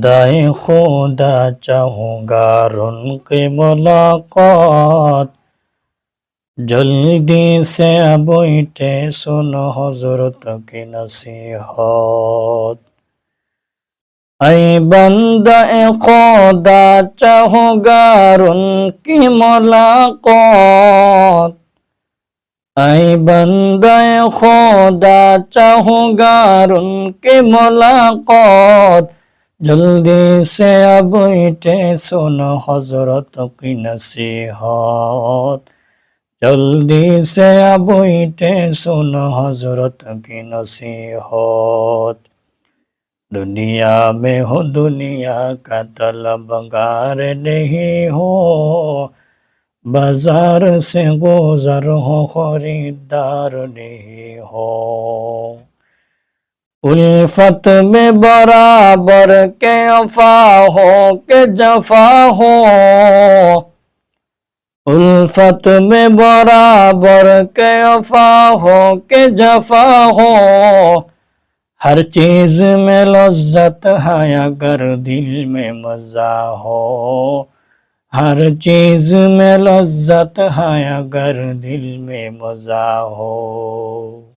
दाए खुदा चाहूँगा उनकी मुलाकात। जल्दी से बैठे सुनो हजरत की नसीहत। ऐ बंदा खुदा चाहूँगा उनकी मुलाकात। ऐ बंदा खुदा चाहूँगा उनकी मुलाकात। जल्दी से बैठे सुनो हजरत की नसीहत। जल्दी से बैठे सुनो हजरत की नसीहत। दुनिया में हो दुनिया का तलबगार नहीं हो, बाजार से गुजर हो खरीदार नहीं हो। उल्फत में बराबर के वफा हो के जफा हो। उल्फत में बराबर के वफा हो के जफा हो। हर चीज में लज्जत है अगर दिल में मजा हो। हर चीज में लज्जत है अगर दिल में मजा हो।